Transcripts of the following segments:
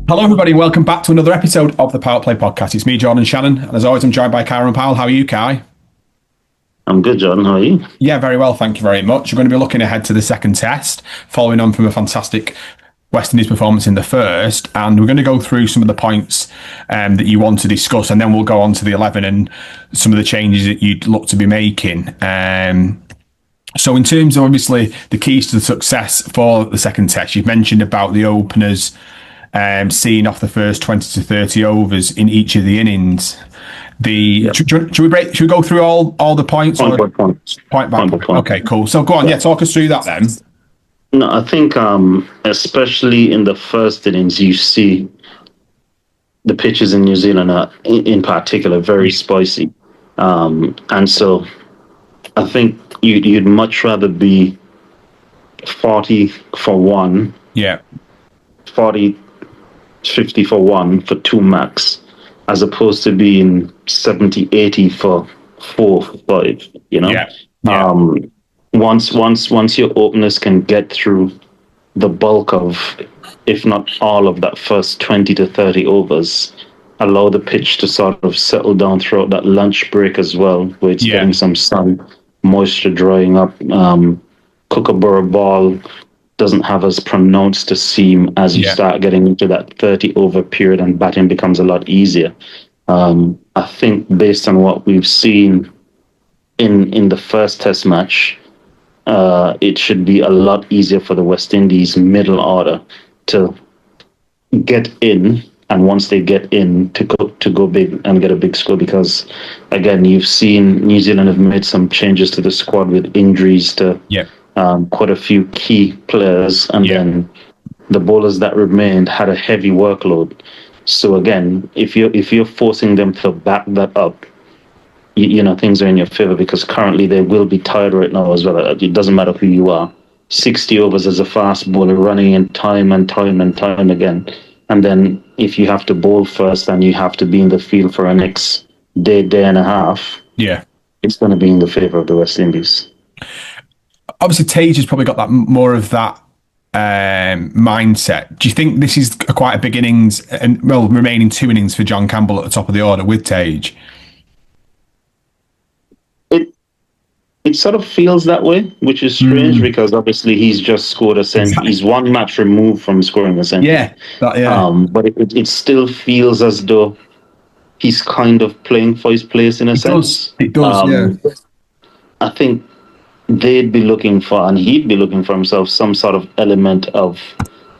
Hello, everybody. Welcome back to another episode of the PowettPlay Podcast. It's me, Jordan Shannon, and as always, I'm joined by Kieran Powell. How are you, Kai? I'm good, Jordan. How are you? Yeah, very well. Thank you very much. We're going to be looking ahead to the second test, following on from a fantastic West Indies performance in the first, and we're going to go through some of the points that you want to discuss, and then we'll go on to the 11 and some of the changes that you'd look to be making. So in terms of obviously the keys to the success for the second test, you've mentioned about the openers seeing off the first 20 to 30 overs in each of the innings. Should we go through all the points? Point by point. Point by point. Okay, cool. So go on, talk us through that then. No, I think especially in the first innings, you see the pitches in New Zealand are, in particular, very spicy. And so I think you'd much rather be 40 for one. Yeah. 40, 50 for one for two max, as opposed to being 70, 80 for 4, 5, you know? Yeah. Once your openers can get through the bulk of, if not all of that first 20 to 30 overs, allow the pitch to sort of settle down throughout that lunch break as well, where it's getting some sun, moisture drying up. Kookaburra ball doesn't have as pronounced a seam as you start getting into that 30 over period, and batting becomes a lot easier. I think based on what we've seen in the first test match, it should be a lot easier for the West Indies middle order to get in, and once they get in, to go big and get a big score, because again, you've seen New Zealand have made some changes to the squad with injuries to quite a few key players, and then the bowlers that remained had a heavy workload. So again, if you're forcing them to back that up, you know, things are in your favor, because currently they will be tired right now as well. It doesn't matter who you are. 60 overs as a fast bowler, running in time and time and time again. And then if you have to bowl first and you have to be in the field for a next day and a half, it's going to be in the favor of the West Indies. Obviously, Tage has probably got that more of that mindset. Do you think this is quite a big innings, and remaining 2 innings for John Campbell at the top of the order with Tage? It sort of feels that way, which is strange, because obviously he's just scored a century. He's one match removed from scoring a century. But it still feels as though he's kind of playing for his place in a sense. It does. I think they'd be looking for, and he'd be looking for himself, some sort of element of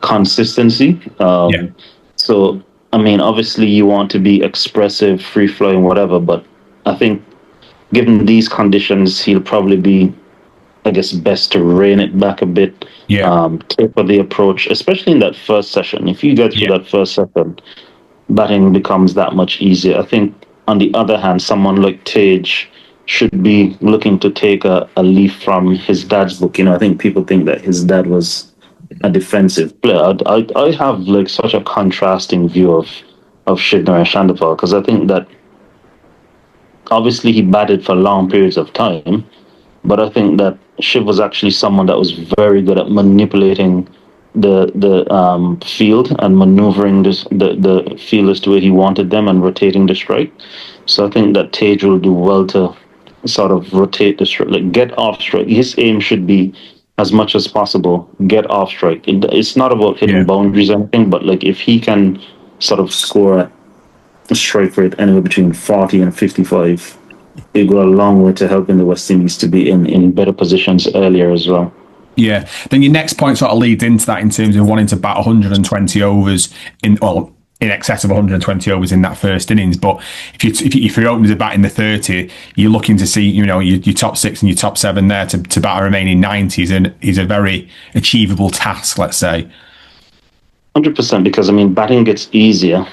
consistency. So, I mean, obviously you want to be expressive, free-flowing, whatever, but I think given these conditions, he'll probably be, I guess, best to rein it back a bit, taper the approach, especially in that first session. If you get through that first session, batting becomes that much easier. I think, on the other hand, someone like Tage should be looking to take a leaf from his dad's book. You know, I think people think that his dad was a defensive player. I have like such a contrasting view of Shidner and Shandapal, because I think that obviously he batted for long periods of time, but I think that Shiv was actually someone that was very good at manipulating the field and maneuvering the fielders to where he wanted them and rotating the strike. So I think that Tage will do well to sort of rotate the strike, like get off strike. His aim should be, as much as possible, get off strike. It's not about hitting boundaries or anything, but like if he can sort of score a strike rate anywhere between 40 and 55, it go a long way to helping the West Indies to be in better positions earlier as well. Yeah. Then your next point sort of leads into that in terms of wanting to bat 120 overs in excess of 120 overs in that first innings. But if your openers are batting the 30, you're looking to see, you know, your top 6 and your top 7 there to bat a remaining 90s, and is a very achievable task, let's say. 100%, because I mean, batting gets easier.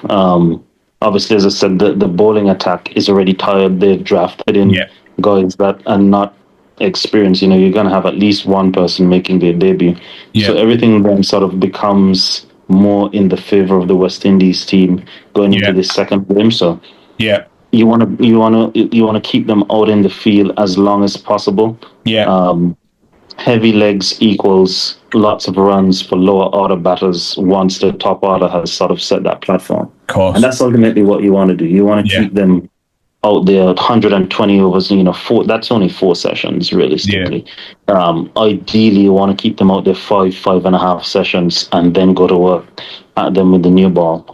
Obviously, as I said, the bowling attack is already tired. They've drafted in guys that are not experienced. You know, you're going to have at least one person making their debut. So everything then sort of becomes more in the favor of the West Indies team going into the second game. So you want to keep them out in the field as long as possible. Heavy legs equals lots of runs for lower order batters once the top order has sort of set that platform. Of course. And that's ultimately what you want to do. You want to keep them out there 120 overs, that's only 4 sessions realistically. Ideally you want to keep them out there 5.5 sessions and then go to work at them with the new ball,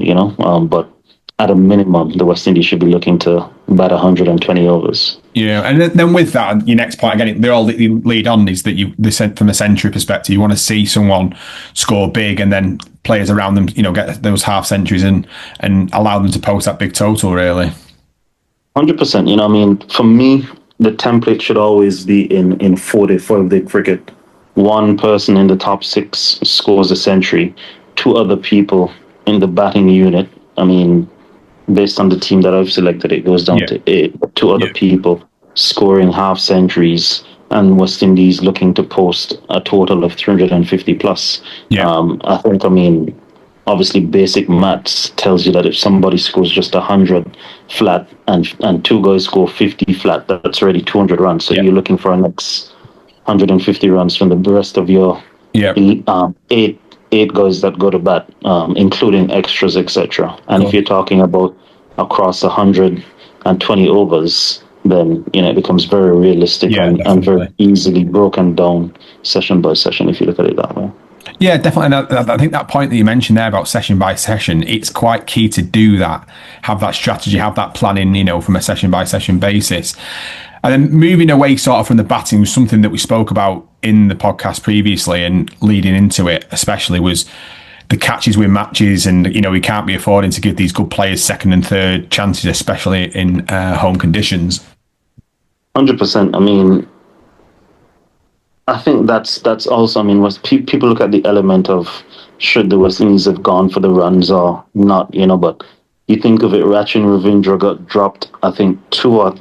but at a minimum the West Indies should be looking to bat 120 overs. And then with that, your next point again, they're all lead on is that from a century perspective, you want to see someone score big, and then players around them, get those half centuries and allow them to post that big total. Really, 100%. For me, the template should always be in 4-day cricket. One person in the top 6 scores a century. 2 other people in the batting unit. Based on the team that I've selected, it goes down to 8. 2 other people scoring half centuries, and West Indies looking to post a total of 350 plus. Obviously basic maths tells you that if somebody scores just 100 flat and 2 guys score 50 flat, that's already 200 runs. So you're looking for a next 150 runs from the rest of your 8 guys that go to bat, including extras, etc. And if you're talking about across 120 overs, then it becomes very realistic and very easily broken down session by session if you look at it that way. Yeah, definitely. And I think that point that you mentioned there about session by session, it's quite key to do that, have that strategy, have that planning, from a session by session basis. And then moving away sort of from the batting was something that we spoke about in the podcast previously, and leading into it especially was the catches win matches. And, we can't be affording to give these good players second and third chances, especially in home conditions. 100%. I think that's also, people look at the element of should the West Indies have gone for the runs or not, but you think of it, Rachin Ravindra got dropped, I think 2 or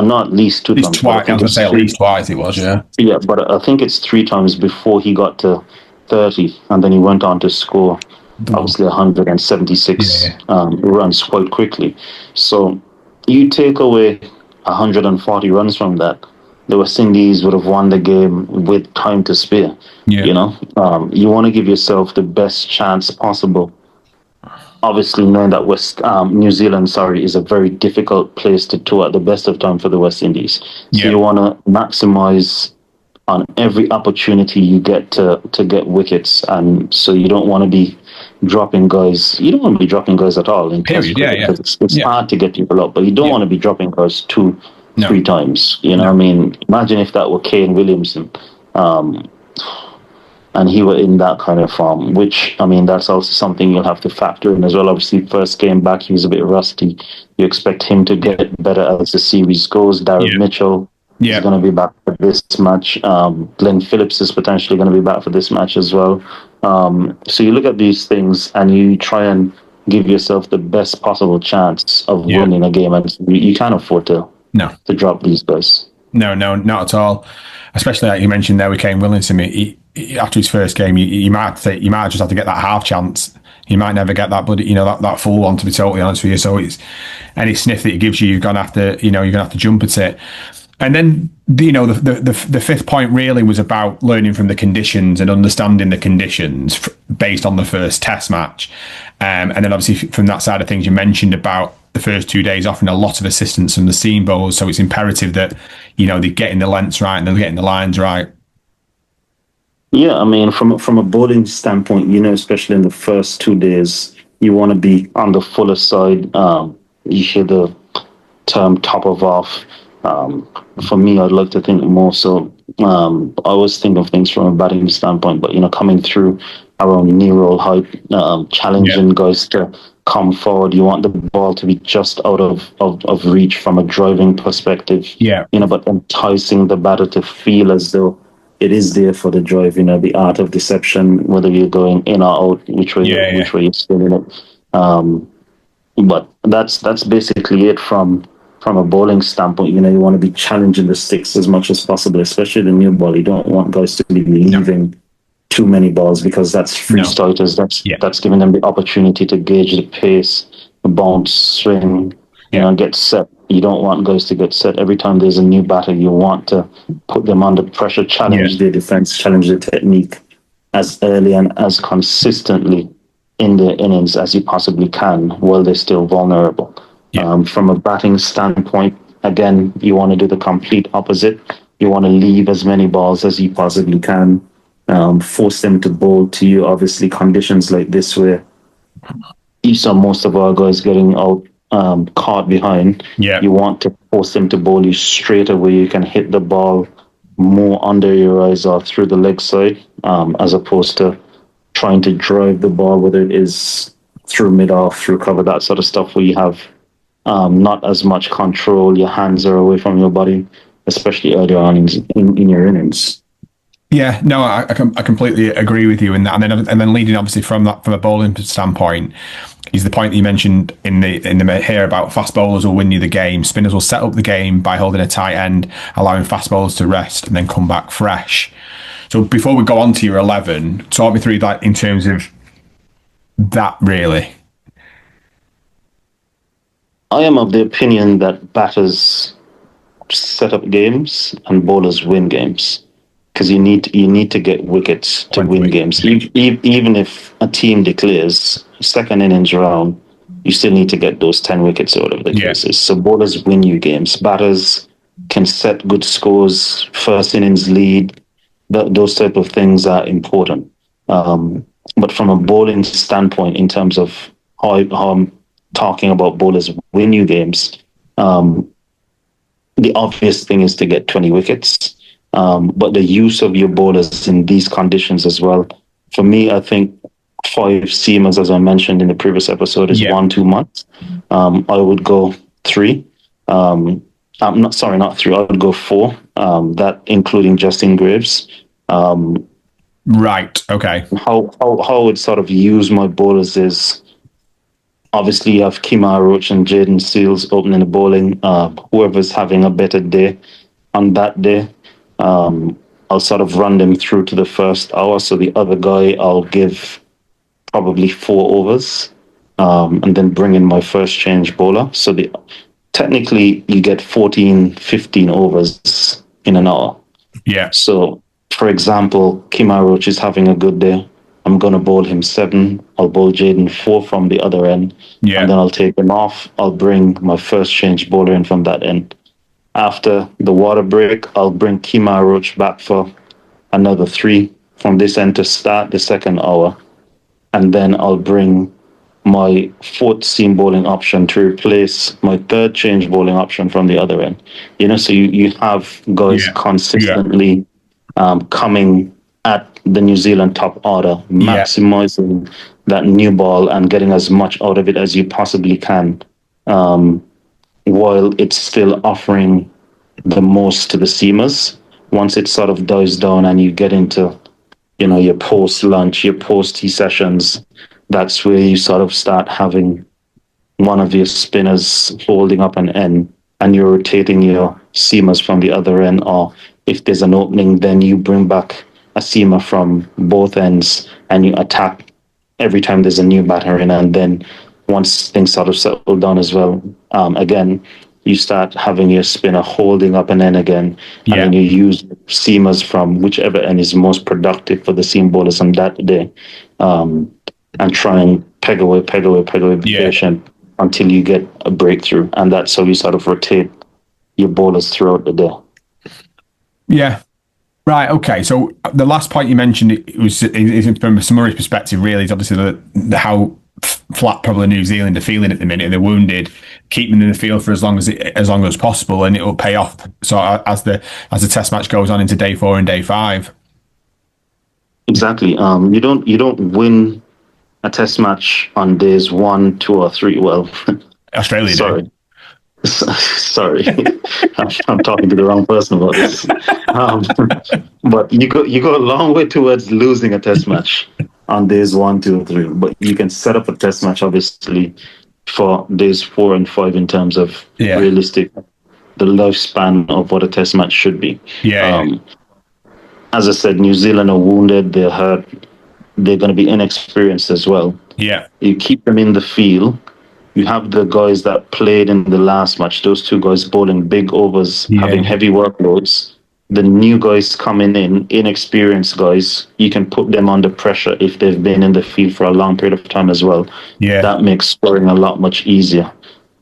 not at least 2 times. Twice, I was going to say at least twice it was, yeah. Yeah, but I think it's 3 times before he got to 30, and then he went on to score obviously 176 runs quite quickly. So you take away 140 runs from that, the West Indies would have won the game with time to spare. You want to give yourself the best chance possible. Obviously, knowing that New Zealand, is a very difficult place to tour at the best of time for the West Indies. So you want to maximize on every opportunity you get to get wickets, and so you don't want to be dropping guys. You don't want to be dropping guys at all in Test cricket, because it's hard to get people up, but you don't want to be dropping guys 2-3 times. Imagine if that were Kane Williamson, and he were in that kind of form, which, that's also something you'll have to factor in as well. Obviously, first game back, he was a bit rusty. You expect him to get better as the series goes. Darren Mitchell is going to be back for this match. Glenn Phillips is potentially going to be back for this match as well. So you look at these things and you try and give yourself the best possible chance of winning a game, and you can't afford to drop these guys. No, not at all. Especially like you mentioned there with Kane Wellington, after his first game, you might just have to get that half chance. You might never get that, but that full one, to be totally honest with you. So it's any sniff that it gives you, you're gonna have to jump at it. And then the fifth point really was about learning from the conditions and understanding the conditions based on the first Test match. And then obviously from that side of things, you mentioned about the first 2 days offering a lot of assistance from the seam bowlers. So it's imperative that they're getting the lengths right and they're getting the lines right. Yeah, from a bowling standpoint, especially in the first 2 days, you want to be on the fuller side. You hear the term top of off. For me, I'd like to think more so. I always think of things from a batting standpoint, but coming through around knee roll height, challenging guys to come forward. You want the ball to be just out of reach from a driving perspective. But enticing the batter to feel as though it is there for the drive. The art of deception, whether you're going in or out, which way you're spinning it. But that's basically it from a bowling standpoint. You want to be challenging the sticks as much as possible, especially the new ball. You don't want guys to be leaving too many balls, because that's free starters. That's giving them the opportunity to gauge the pace, the bounce, swing, get set. You don't want guys to get set. Every time there's a new batter, you want to put them under pressure, challenge their defense, challenge their technique, as early and as consistently in the innings as you possibly can while they're still vulnerable. Yeah. From a batting standpoint, again, you want to do the complete opposite. You want to leave as many balls as you possibly can, force them to bowl to you. Obviously, conditions like this where you saw most of our guys getting out caught behind. Yeah. You want to force them to bowl you straight away. You can hit the ball more under your eyes or through the leg side, as opposed to trying to drive the ball, whether it is through mid-off, through cover, that sort of stuff where you have not as much control. Your hands are away from your body, especially earlier on in your innings. Yeah, no, I completely agree with you in that, and then leading obviously from a bowling standpoint is the point that you mentioned in the here about fast bowlers will win you the game. Spinners will set up the game by holding a tight end, allowing fast bowlers to rest and then come back fresh. So before we go on to your 11, talk me through that in terms of that really. I am of the opinion that batters set up games and bowlers win games, because you need to get wickets to win games. Even if a team declares second innings round, you still need to get those 10 wickets or whatever the case is. So bowlers win you games. Batters can set good scores, first innings lead. Those type of things are important. But from a bowling standpoint, in terms of how I'm talking about bowlers win you games, the obvious thing is to get 20 wickets. But the use of your bowlers in these conditions as well. For me, I think 5 seamers, as I mentioned in the previous episode, is 1 too much. I would go 3. Not 3. I would go 4. That including Justin Graves. Right. Okay. How I would sort of use my bowlers is, obviously you have Kemar Roach and Jaden Seals opening the bowling. Whoever's having a better day on that day, I'll sort of run them through to the first hour. So the other guy, I'll give probably 4 overs, and then bring in my first change bowler. So technically you get 14, 15 overs in an hour. Yeah. So for example, Kemar Roach is having a good day. I'm going to bowl him 7. I'll bowl Jaden 4 from the other end. Yeah. And then I'll take him off. I'll bring my first change bowler in from that end. After the water break, I'll bring Kemar Roach back for another 3 from this end to start the second hour. And then I'll bring my 4th seam bowling option to replace my 3rd change bowling option from the other end. So you have guys consistently coming at the New Zealand top order, maximizing that new ball and getting as much out of it as you possibly can, while it's still offering the most to the seamers. Once it sort of dies down and you get into, your post-lunch, your post-tea sessions, that's where you sort of start having one of your spinners holding up an end and you're rotating your seamers from the other end, or if there's an opening, then you bring back a seamer from both ends and you attack every time there's a new batter in. And then once things sort of settle down as well, again, you start having your spinner holding up an end again, and then you use seamers from whichever end is most productive for the seam bowlers on that day, and try and peg away, be patient until you get a breakthrough. And that's how you sort of rotate your bowlers throughout the day. Yeah. Right. Okay. So the last point you mentioned, it was from a summary perspective, really, is obviously how flat probably New Zealand are feeling at the minute. They're wounded. Keep them in the field for as long as possible, and it will pay off. So as the test match goes on into day 4 and day 5. Exactly. You don't win a test match on days 1, 2, or 3. Well, Australia. Sorry. Sorry, I'm talking to the wrong person about this. But you go a long way towards losing a test match on days 1, 2, 3. But you can set up a test match, obviously, for days 4 and 5 in terms of realistic, the lifespan of what a test match should be. As I said, New Zealand are wounded, they're hurt, they're going to be inexperienced as well. Yeah, you keep them in the field. You have the guys that played in the last match, those 2 guys bowling big overs, having heavy workloads. the new guys coming in, inexperienced guys, you can put them under pressure if they've been in the field for a long period of time as well. Yeah. That makes scoring a lot much easier.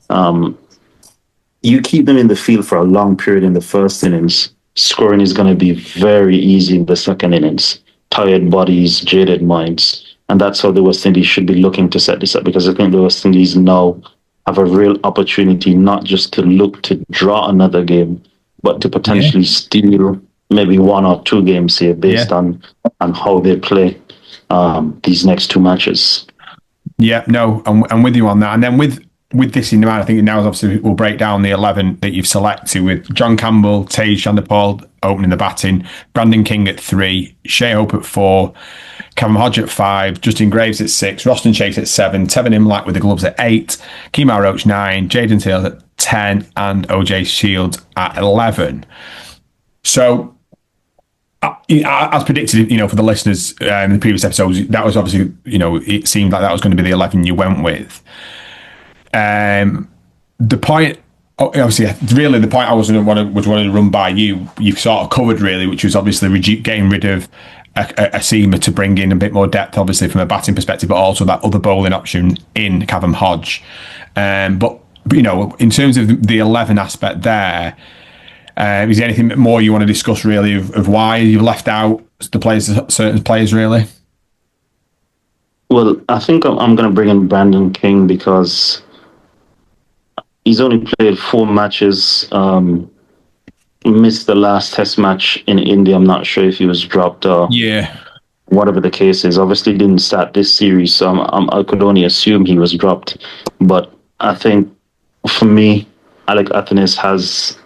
You keep them in the field for a long period in the first innings, scoring is going to be very easy in the second innings. Tired bodies, jaded minds. And that's how the West Indies should be looking to set this up, because I think the West Indies now have a real opportunity not just to look to draw another game, but to potentially steal maybe 1 or 2 games here based on how they play these next 2 matches. Yeah, no, I'm with you on that. And then with this in mind, I think now obviously we'll break down the 11 that you've selected with John Campbell, Tej Chandapal opening the batting, Brandon King at 3, Shea Hope at 4, Kevin Hodge at 5, Justin Graves at 6, Roston Chase at 7, Tevin Imlach with the gloves at 8, Kemar Roach 9, Jaden Taylor at 10, and OJ Shields at 11. So, as predicted, for the listeners in the previous episodes, that was obviously, it seemed like that was going to be the 11 you went with. The point, obviously, really the point I was wanting to run by you've sort of covered really, which was obviously getting rid of a seamer to bring in a bit more depth, obviously from a batting perspective, but also that other bowling option in Kevin Hodge. But in terms of the 11 aspect there, is there anything more you want to discuss really of why you've left out the players, certain players really? Well, I think I'm going to bring in Brandon King because he's only played 4 matches, missed the last test match in India. I'm not sure if he was dropped or whatever the case is. Obviously didn't start this series, so I could only assume he was dropped. But I think for me, Alec Athens has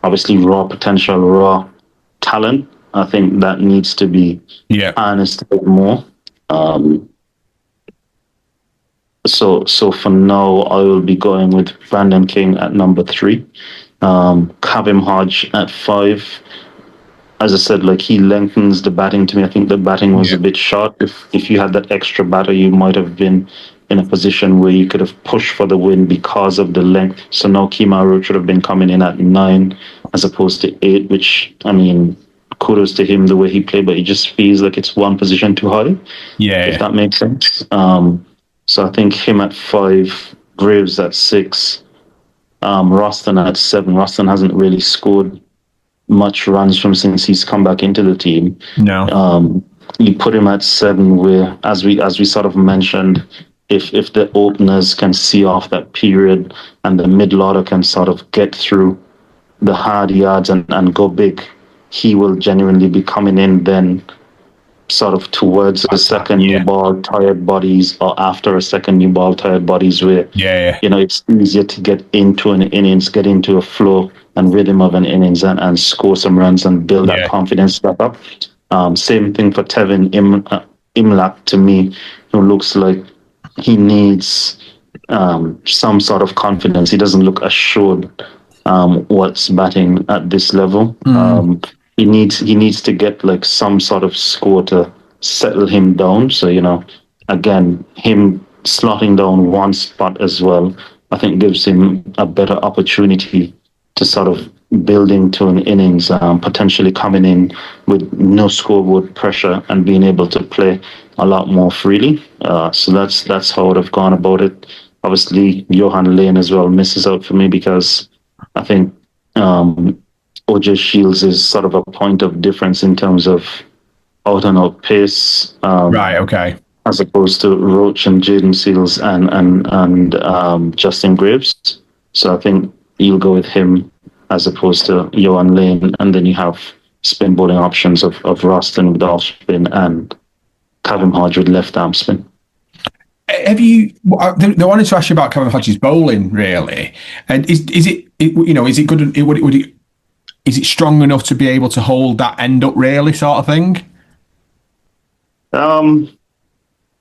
obviously raw potential, raw talent. I think that needs to be harnessed a bit more. So for now, I will be going with Brandon King at number 3, Kevin Hodge at 5. As I said, he lengthens the batting to me. I think the batting was a bit short. If you had that extra batter, you might have been in a position where you could have pushed for the win because of the length. So now Kemar Roach should have been coming in at 9 as opposed to 8, which, kudos to him the way he played, but it just feels like it's one position too high. If that makes sense. So I think him at 5, Graves at 6, Roston at 7. Roston hasn't really scored much runs since he's come back into the team. No. You put him at 7, where as we sort of mentioned, if the openers can see off that period and the mid order can sort of get through the hard yards and go big, he will genuinely be coming in then sort of towards a second new ball, tired bodies, or after a second new ball, tired bodies, where it's easier to get into an innings, get into a flow and rhythm of an innings and score some runs and build that confidence back up. Same thing for Tevin Imlach, to me, who looks like he needs some sort of confidence. He doesn't look assured what's batting at this level. He needs to get some sort of score to settle him down. So, again, him slotting down one spot as well, I think gives him a better opportunity to sort of build into an innings, potentially coming in with no scoreboard pressure and being able to play a lot more freely. So that's how I would have gone about it. Obviously, Johan Lane as well misses out for me because I think OJ Shields is sort of a point of difference in terms of out and out pace. As opposed to Roach and Jaden Seals and Justin Graves. So I think you'll go with him as opposed to Johan Lane, and then you have spin bowling options of Roston with off spin and Kevin Hodge with left arm spin. Have you? I wanted to ask you about Kevin Hodge's bowling, really, and is it good? Is it strong enough to be able to hold that end up, really, sort of thing? What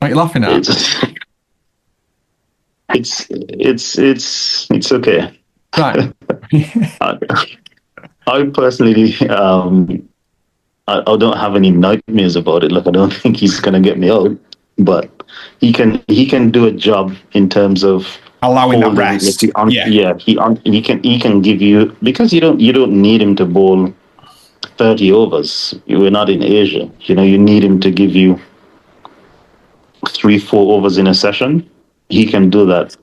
are you laughing at? It's okay. Right. I personally, I don't have any nightmares about it. I don't think he's gonna get me out, but he can do a job in terms of allowing that rest. He can give you, because you don't need him to bowl 30 overs. We're not in Asia. You need him to give you 3-4 overs in a session. He can do that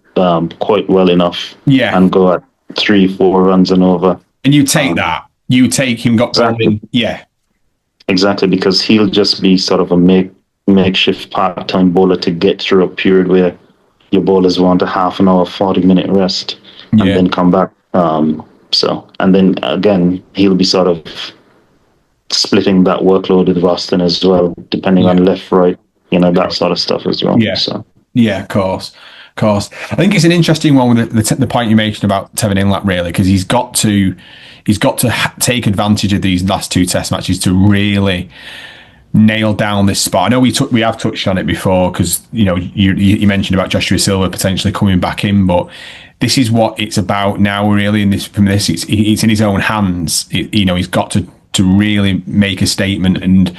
quite well enough. Yeah. And go at 3-4 runs and over. And you take that. You take him got exactly. bowling. Yeah. Exactly, because he'll just be sort of a makeshift part-time bowler to get through a period where your bowlers want a half an hour, 40-minute rest and then come back. And then again, he'll be sort of splitting that workload with Roston as well, depending on left, right, that sort of stuff as well. Yeah. So. Yeah, of course. I think it's an interesting one with the point you mentioned about Tevin Inlet, really, because he's got to take advantage of these last 2 Test matches to really nail down this spot. I know we have touched on it before because you mentioned about Joshua Silva potentially coming back in, but this is what it's about now, really. It's in his own hands. He's got to really make a statement. And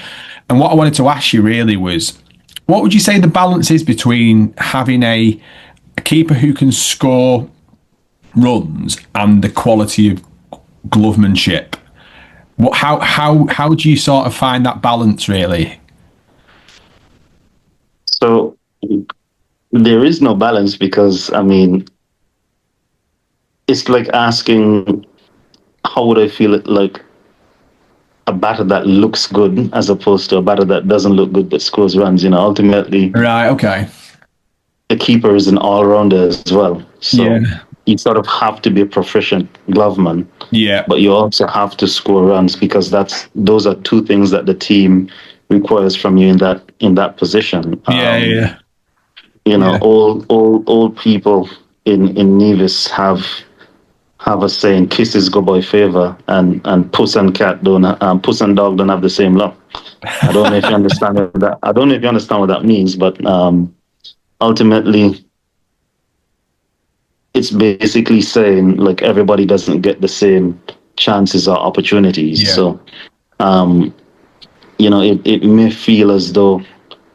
what I wanted to ask you really was, what would you say the balance is between having a keeper who can score runs and the quality of glovemanship? How do you sort of find that balance, really? So there is no balance because, it's like asking, how would I feel like a batter that looks good as opposed to a batter that doesn't look good but scores runs? Ultimately, right? Okay. The keeper is an all-rounder as well, so you sort of have to be a proficient gloveman. Yeah. But you also have to score runs because those are 2 things that the team requires from you in that position. All people in Nevis have a saying: kisses go by favor, and puss and puss and dog don't have the same luck. I don't know if you understand that. I don't know if you understand what that means, but ultimately, it's basically saying like everybody doesn't get the same chances or opportunities. Yeah. So, it may feel as though,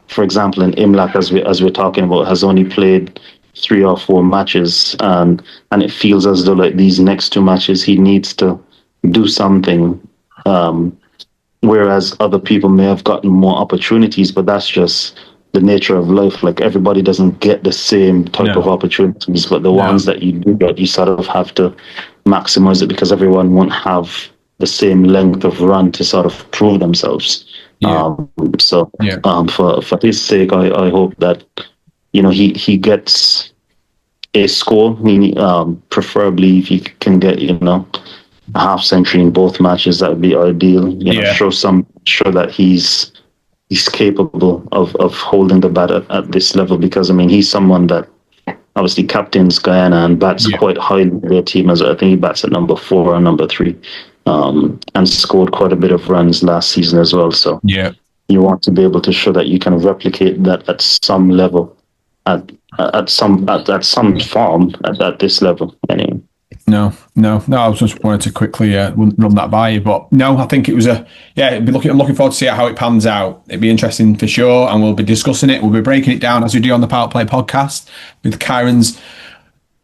for example, in Imlak, as we're talking about, has only played 3 or 4 matches, and it feels as though like these next 2 matches he needs to do something, whereas other people may have gotten more opportunities, but that's just the nature of life. Like everybody doesn't get the same type of opportunities, but the ones that you do get, you sort of have to maximize it because everyone won't have the same length of run to sort of prove themselves. For his sake, I hope that he gets a score. Preferably if he can get a half century in both matches, that would be ideal. Show that he's capable of holding the bat at this level, because he's someone that obviously captains Guyana and bats quite high in their team. As I think he bats at number 4 or number 3, and scored quite a bit of runs last season as well. So you want to be able to show that you can replicate that at some level, at some form at this level. Anyway. No. I was just wanted to quickly run that by you, but no, I think it was I'm looking forward to see how it pans out. It'd be interesting for sure, and we'll be discussing it. We'll be breaking it down as we do on the PowettPlay podcast with Kieran's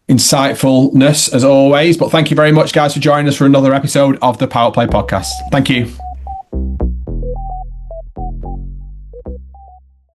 insightfulness as always. But thank you very much, guys, for joining us for another episode of the PowettPlay podcast. Thank you.